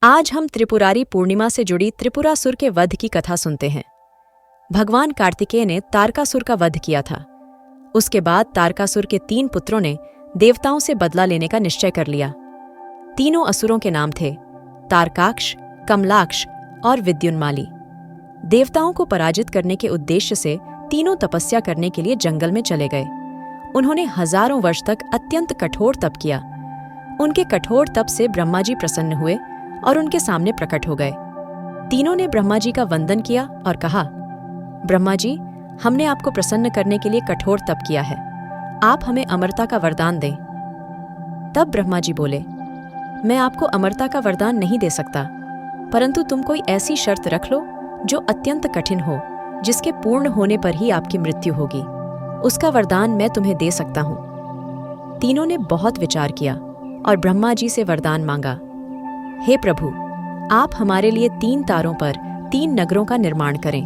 आज हम त्रिपुरारी पूर्णिमा से जुड़ी त्रिपुरासुर के वध की कथा सुनते हैं। भगवान कार्तिकेय ने तारकासुर का वध किया था। उसके बाद तारकासुर के 3 पुत्रों ने देवताओं से बदला लेने का निश्चय कर लिया। तीनों असुरों के नाम थे तारकाक्ष, कमलाक्ष और विद्युन्माली। देवताओं को पराजित करने के उद्देश्य से तीनों तपस्या करने के लिए जंगल में चले गए। उन्होंने हजारों वर्ष तक अत्यंत कठोर तप किया। उनके कठोर तप से ब्रह्मा जी प्रसन्न हुए और उनके सामने प्रकट हो गए। तीनों ने ब्रह्मा जी का वंदन किया और कहा, ब्रह्मा जी, हमने आपको प्रसन्न करने के लिए कठोर तप किया है, आप हमें अमरता का वरदान दें। तब ब्रह्मा जी बोले, मैं आपको अमरता का वरदान नहीं दे सकता, परंतु तुम कोई ऐसी शर्त रख लो जो अत्यंत कठिन हो, जिसके पूर्ण होने पर ही आपकी मृत्यु होगी। उसका वरदान मैं तुम्हें दे सकता हूँ। तीनों ने बहुत विचार किया और ब्रह्मा जी से वरदान मांगा, हे प्रभु, आप हमारे लिए 3 तारों पर 3 नगरों का निर्माण करें।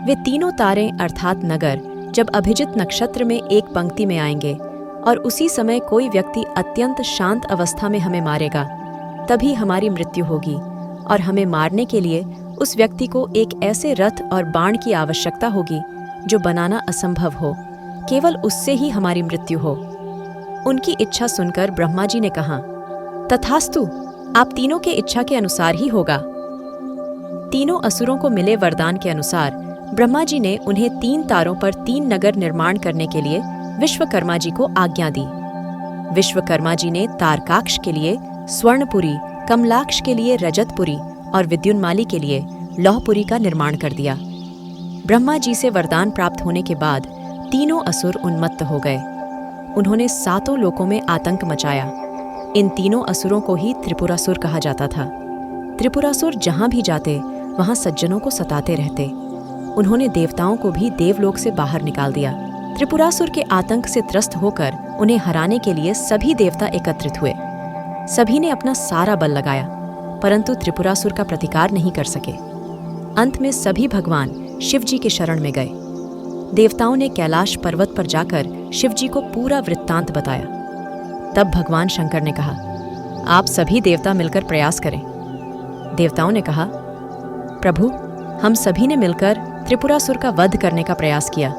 वे तीनों तारें अर्थात नगर जब अभिजित नक्षत्र में एक पंक्ति में आएंगे और उसी समय कोई व्यक्ति अत्यंत शांत अवस्था में हमें मारेगा, तभी हमारी मृत्यु होगी और हमें मारने के लिए उस व्यक्ति को एक ऐसे रथ और बाण की आवश्यकता होगी जो बनाना असंभव हो, केवल उससे ही हमारी मृत्यु हो। उनकी इच्छा सुनकर ब्रह्मा जी ने कहा, तथास्तु, आप तीनों के इच्छा के अनुसार ही होगा। तीनों असुरों को मिले वरदान के अनुसार ब्रह्मा जी ने उन्हें 3 तारों पर 3 नगर निर्माण करने के लिए विश्वकर्मा जी को आज्ञा दी। विश्वकर्मा जी ने तारकाक्ष के लिए स्वर्णपुरी, कमलाक्ष के लिए रजतपुरी और विद्युन्माली के लिए लौहपुरी का निर्माण कर दिया। ब्रह्मा जी से वरदान प्राप्त होने के बाद तीनों असुर उन्मत्त हो गए। उन्होंने 7 लोकों में आतंक मचाया। इन तीनों असुरों को ही त्रिपुरासुर कहा जाता था। त्रिपुरासुर जहां भी जाते वहां सज्जनों को सताते रहते। उन्होंने देवताओं को भी देवलोक से बाहर निकाल दिया। त्रिपुरासुर के आतंक से त्रस्त होकर उन्हें हराने के लिए सभी देवता एकत्रित हुए। सभी ने अपना सारा बल लगाया, परंतु त्रिपुरासुर का प्रतिकार नहीं कर सके। अंत में सभी भगवान शिव जी के शरण में गए। देवताओं ने कैलाश पर्वत पर जाकर शिव जी को पूरा वृत्तांत बताया। तब भगवान शंकर ने कहा, आप सभी देवता मिलकर प्रयास करें। देवताओं ने कहा, प्रभु, हम सभी ने मिलकर त्रिपुरासुर का वध करने का प्रयास किया,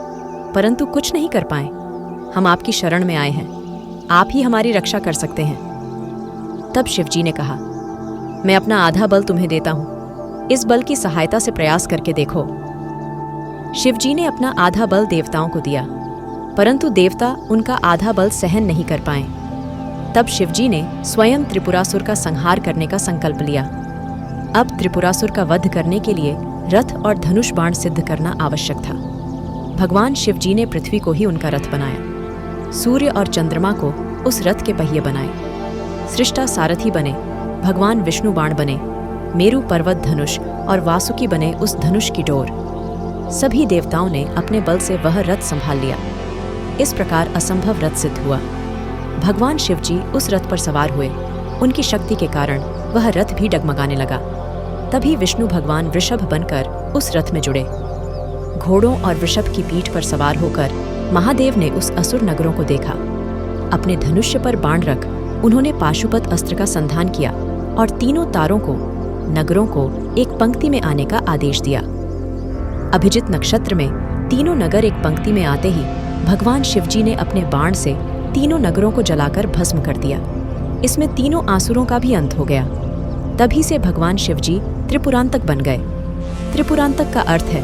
परंतु कुछ नहीं कर पाए। हम आपकी शरण में आए हैं, आप ही हमारी रक्षा कर सकते हैं। तब शिव जी ने कहा, मैं अपना आधा बल तुम्हें देता हूं, इस बल की सहायता से प्रयास करके देखो। शिव जी ने अपना आधा बल देवताओं को दिया, परंतु देवता उनका आधा बल सहन नहीं कर पाए। तब शिव जी ने स्वयं त्रिपुरासुर का संहार करने का संकल्प लिया। अब त्रिपुरासुर का वध करने के लिए रथ और धनुष बाण सिद्ध करना आवश्यक था। भगवान शिव जी ने पृथ्वी को ही उनका रथ बनाया, सूर्य और चंद्रमा को उस रथ के पहिए बनाए। सृष्टा सारथी बने, भगवान विष्णु बाण बने, मेरु पर्वत धनुष और वासुकी बने उस धनुष की डोर। सभी देवताओं ने अपने बल से वह रथ संभाल लिया। इस प्रकार असंभव रथ सिद्ध हुआ। भगवान शिव जी उस रथ पर सवार हुए। उनकी शक्ति के कारण वह रथ भी डगमगाने लगा। तभी विष्णु भगवान वृषभ बनकर उस रथ में जुड़े। घोड़ों और वृषभ की पीठ पर सवार होकर महादेव ने उस असुर नगरों को देखा। अपने धनुष्य पर बाण रख उन्होंने पाशुपत अस्त्र का संधान किया और तीनों तारों को, नगरों को एक पंक्ति में आने का आदेश दिया। अभिजित नक्षत्र में तीनों नगर एक पंक्ति में आते ही भगवान शिव जी ने अपने बाण से तीनों नगरों को जलाकर भस्म कर दिया। इसमें तीनों आसुरों का भी अंत हो गया। तभी से भगवान शिव जी त्रिपुरांतक बन गए। त्रिपुरांतक का अर्थ है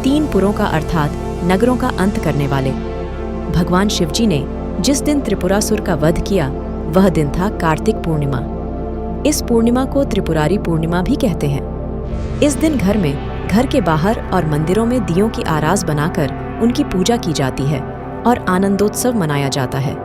3 पुरों का अर्थात नगरों का अंत करने वाले। भगवान शिव जी ने जिस दिन त्रिपुरासुर का वध किया वह दिन था कार्तिक पूर्णिमा। इस पूर्णिमा को त्रिपुरारी पूर्णिमा भी कहते हैं। इस दिन घर में, घर के बाहर और मंदिरों में दियों की आरास बनाकर उनकी पूजा की जाती है और आनंदोत्सव मनाया जाता है।